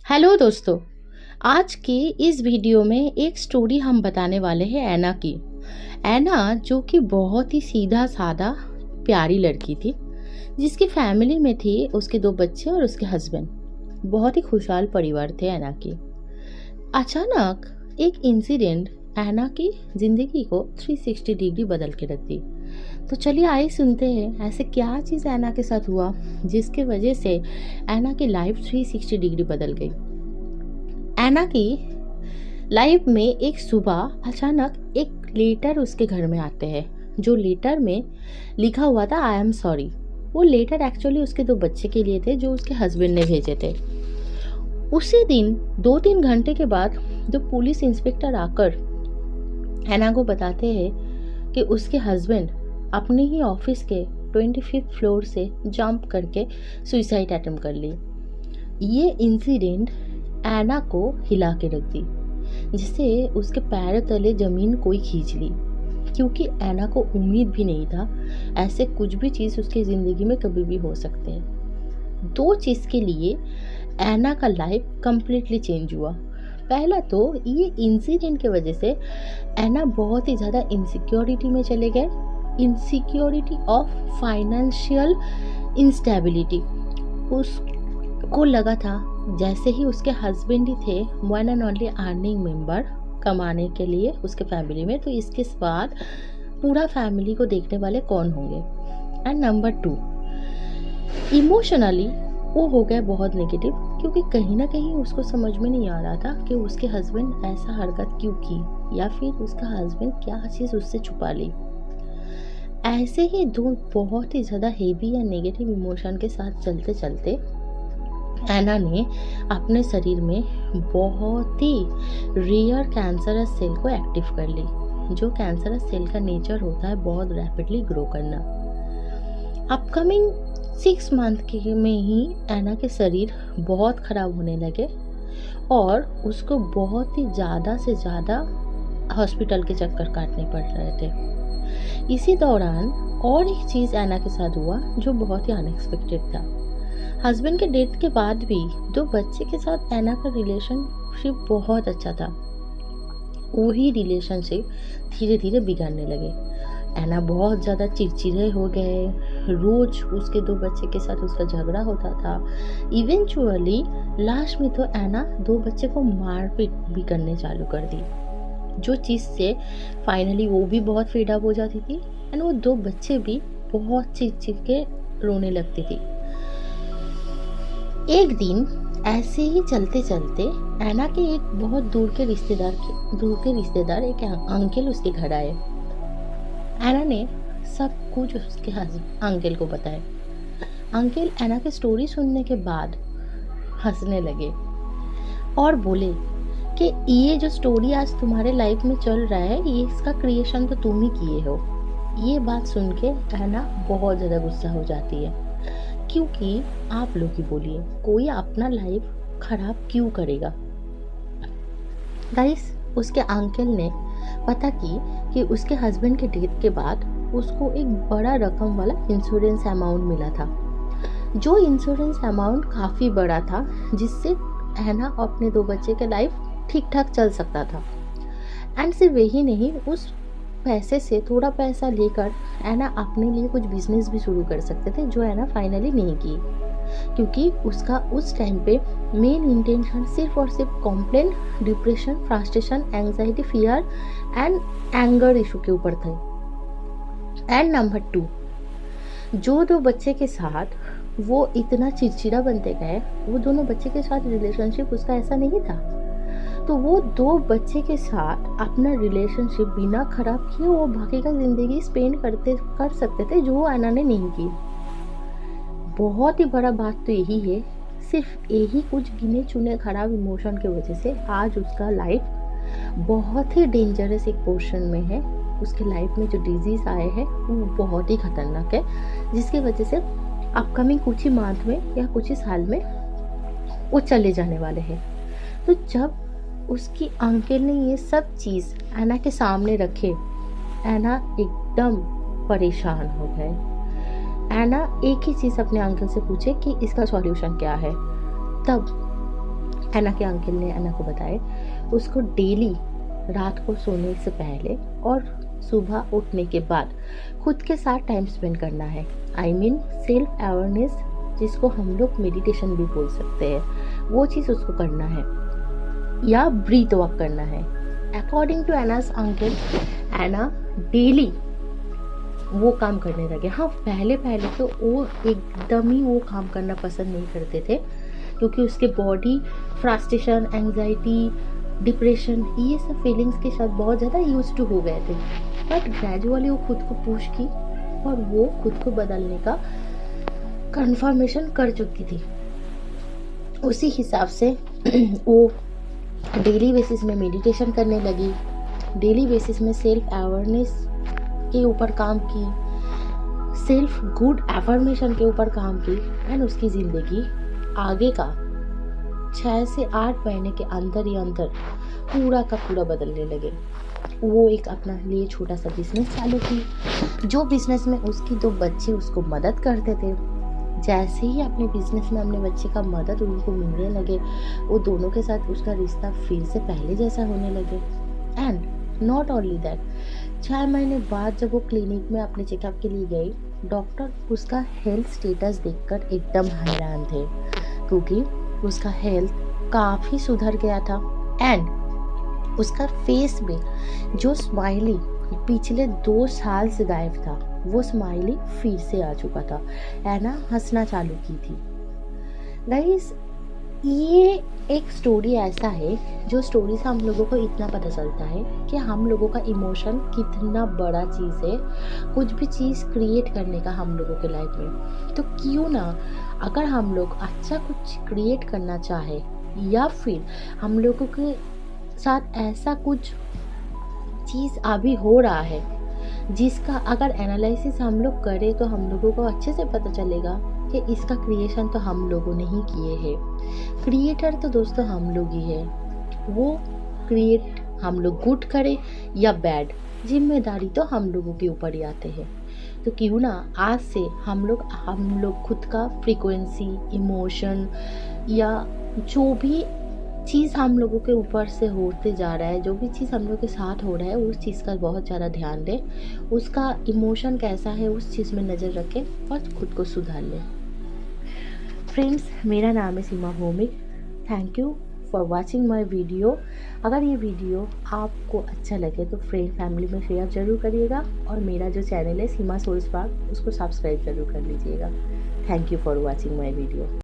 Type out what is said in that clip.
Hello दोस्तों। आज की इस वीडियो में एक स्टोरी हम बताने वाले हैं ऐना की। ऐना जो कि बहुत ही सीधा साधा प्यारी लड़की थी, जिसकी फैमिली में थी उसके 2 बच्चे और उसके हस्बैंड। बहुत ही खुशहाल परिवार थे ऐना की। अचानक एक इंसिडेंट ऐना की ज़िंदगी को 360 डिग्री बदल के रख दी। तो चलिए आइए सुनते हैं ऐसे क्या चीज़ ऐना के साथ हुआ जिसके वजह से ऐना की लाइफ 360 डिग्री बदल गई। ऐना की लाइफ में एक सुबह अचानक एक लेटर उसके घर में आते हैं, जो लेटर में लिखा हुआ था आई एम सॉरी। वो लेटर एक्चुअली उसके 2 बच्चे के लिए थे जो उसके हस्बैंड ने भेजे थे। उसी दिन 2-3 घंटे के बाद जो पुलिस इंस्पेक्टर आकर ऐना को बताते हैं कि उसके हस्बैंड अपने ही ऑफिस के 25th फ्लोर से जंप करके सुसाइड अटेम्प्ट कर ली। ये इंसिडेंट ऐना को हिला के रख दी, जिससे उसके पैर तले जमीन कोई खींच ली, क्योंकि ऐना को उम्मीद भी नहीं था ऐसे कुछ भी चीज़ उसकी ज़िंदगी में कभी भी हो सकते हैं। 2 चीज़ के लिए ऐना का लाइफ कम्प्लीटली चेंज हुआ। पहला तो ये इंसिडेंट की वजह से ऐना बहुत ही ज़्यादा इनसिक्योरिटी में चले गए। Insecurity of financial instability. उसको लगा था जैसे ही उसके हस्बैंड ही थे one and only earning member कमाने के लिए उसके फैमिली में, तो इसके बाद पूरा फैमिली को देखने वाले कौन होंगे। एंड नंबर 2, इमोशनली वो हो गया बहुत नेगेटिव, क्योंकि कहीं ना कहीं उसको समझ में नहीं आ रहा था कि उसके हस्बैंड ऐसा हरकत क्यों की, या फिर उसका हस्बैंड क्या चीज़ उससे छुपा ली। ऐसे ही 2 बहुत ही ज़्यादा हेवी या नेगेटिव इमोशन के साथ चलते चलते ऐना ने अपने शरीर में बहुत ही रेयर कैंसरस सेल को एक्टिव कर ली। जो कैंसरस सेल का नेचर होता है बहुत रैपिडली ग्रो करना। अपकमिंग 6 मंथ के में ही ऐना के शरीर बहुत ख़राब होने लगे और उसको बहुत ही ज़्यादा से ज़्यादा हॉस्पिटल के चक्कर काटने पड़ रहे थे। इसी दौरान और एक चीज़ ऐना के साथ हुआ जो बहुत ही अनएक्सपेक्टेड था। हस्बैंड के डेथ के बाद भी 2 बच्चे के साथ ऐना का रिलेशनशिप बहुत अच्छा था। वही रिलेशनशिप धीरे धीरे बिगड़ने लगे। ऐना बहुत ज़्यादा चिड़चिड़े हो गए। रोज़ उसके 2 बच्चे के साथ उसका झगड़ा होता था। इवेंचुअली लास्ट में तो ऐना 2 बच्चे को मारपीट भी करने चालू कर दी, जो चीज़ से फाइनली वो भी बहुत फेड अप हो जाती थी एंड वो 2 बच्चे भी बहुत चीख के रोने लगती थी। एक दिन ऐसे ही चलते चलते ऐना के एक बहुत दूर के रिश्तेदार एक अंकल उसके घर आए। ऐना ने सब कुछ उसके अंकल को बताया। अंकल ऐना की स्टोरी सुनने के बाद हंसने लगे और बोले कि ये जो स्टोरी आज तुम्हारे लाइफ में चल रहा है, ये इसका क्रिएशन तो तुम ही किए हो। ये बात सुन के ऐना बहुत ज़्यादा गुस्सा हो जाती है, क्योंकि आप लोग ही बोलिए कोई अपना लाइफ खराब क्यों करेगा। गाइस, उसके अंकल ने पता की कि उसके हस्बैंड के डेथ के बाद उसको एक बड़ा रकम वाला इंश्योरेंस अमाउंट मिला था। जो इंश्योरेंस अमाउंट काफ़ी बड़ा था, जिससे ऐना अपने 2 बच्चे के लाइफ ठीक ठाक चल सकता था। एंड सिर्फ वही नहीं, उस पैसे से थोड़ा पैसा लेकर ऐना अपने लिए कुछ बिजनेस भी शुरू कर सकते थे, जो ऐना फाइनली नहीं की, क्योंकि उसका उस टाइम पे मेन इंटेंशन सिर्फ और सिर्फ complain, depression, frustration, anxiety, fear and anger issue के ऊपर थे। एंड नंबर 2, जो 2 बच्चे के साथ वो इतना चिड़चिड़ा बनते गए, वो दोनों बच्चे के साथ रिलेशनशिप उसका ऐसा नहीं था, तो वो 2 बच्चे के साथ अपना रिलेशनशिप बिना खराब किए वो बाकी का ज़िंदगी स्पेंड कर सकते थे, जो ऐना ने नहीं की। बहुत ही बड़ा बात तो यही है, सिर्फ यही कुछ गिने चुने खराब इमोशन की वजह से आज उसका लाइफ बहुत ही डेंजरस एक पोर्शन में है। उसके लाइफ में जो डिजीज़ आए हैं वो बहुत ही खतरनाक है, जिसकी वजह से अपकमिंग कुछ ही मंथ में या कुछ ही साल में वो चले जाने वाले हैं। तो जब उसकी अंकल ने ये सब चीज़ ऐना के सामने रखे, ऐना एकदम परेशान हो गए। ऐना एक ही चीज़ अपने अंकल से पूछे कि इसका सॉल्यूशन क्या है। तब एना के अंकल ने एना को बताया उसको डेली रात को सोने से पहले और सुबह उठने के बाद खुद के साथ टाइम स्पेंड करना है। आई मीन सेल्फ अवेयरनेस, जिसको हम लोग मेडिटेशन भी बोल सकते हैं, वो चीज़ उसको करना है, या ब्रीथ वॉक करना है। अकॉर्डिंग टू एनास अंकल, एना डेली वो काम करने लगे। हाँ, पहले तो वो एकदम ही वो काम करना पसंद नहीं करते थे, क्योंकि उसके बॉडी फ्रस्ट्रेशन, एंजाइटी, डिप्रेशन, ये सब फीलिंग्स के साथ बहुत ज़्यादा यूज टू हो गए थे। बट ग्रेजुअली वो खुद को पुश की और वो खुद को बदलने का कंफर्मेशन कर चुकी थी। उसी हिसाब से वो डेली बेसिस में मेडिटेशन करने लगी, डेली बेसिस में सेल्फ अवेयरनेस के ऊपर काम की, सेल्फ गुड एफर्मेशन के ऊपर काम की, एंड उसकी ज़िंदगी आगे का 6 से 8 महीने के अंदर ही अंदर पूरा का पूरा बदलने लगे। वो एक अपना लिए छोटा सा बिजनेस चालू की, जो बिजनेस में उसकी 2 बच्चे उसको मदद करते थे। जैसे ही अपने बिजनेस में अपने बच्चे का मदद उनको मिलने लगे, वो दोनों के साथ उसका रिश्ता फिर से पहले जैसा होने लगे। एंड नॉट ओनली दैट, 6 महीने बाद जब वो क्लिनिक में अपने चेकअप के लिए गई, डॉक्टर उसका हेल्थ स्टेटस देखकर एकदम हैरान थे, क्योंकि उसका हेल्थ काफ़ी सुधर गया था। एंड उसका फेस में जो स्माइली पिछले 2 साल से गायब था, वो स्माइली फिर से आ चुका था। एना हंसना चालू की थी। गाइस, ये एक स्टोरी ऐसा है जो स्टोरी से हम लोगों को इतना पता चलता है कि हम लोगों का इमोशन कितना बड़ा चीज़ है, कुछ भी चीज़ क्रिएट करने का हम लोगों के लाइफ में। तो क्यों ना, अगर हम लोग अच्छा कुछ क्रिएट करना चाहे, या फिर हम लोगों के साथ ऐसा कुछ चीज़ अभी हो रहा है जिसका अगर एनालिसिस हम लोग करें, तो हम लोगों को अच्छे से पता चलेगा कि इसका क्रिएशन तो हम लोगों ने ही किए हैं। क्रिएटर तो दोस्तों हम लोग ही है। वो क्रिएट हम लोग गुड करें या बैड, जिम्मेदारी तो हम लोगों के ऊपर ही आते हैं। तो क्यों ना आज से हम लोग खुद का फ्रीक्वेंसी, इमोशन, या जो भी चीज़ हम लोगों के ऊपर से होते जा रहा है, जो भी चीज़ हम लोग के साथ हो रहा है, उस चीज़ का बहुत ज़्यादा ध्यान दें। उसका इमोशन कैसा है उस चीज़ में नज़र रखें और खुद को सुधार लें। फ्रेंड्स, मेरा नाम है Seema Bhowmik. Thank you for watching my video. अगर ये वीडियो आपको अच्छा लगे तो फ्रेंड फैमिली में शेयर ज़रूर करिएगा, और मेरा जो चैनल है सीमा सोल स्पार्क, उसको सब्सक्राइब ज़रूर कर लीजिएगा। Thank you for watching my video.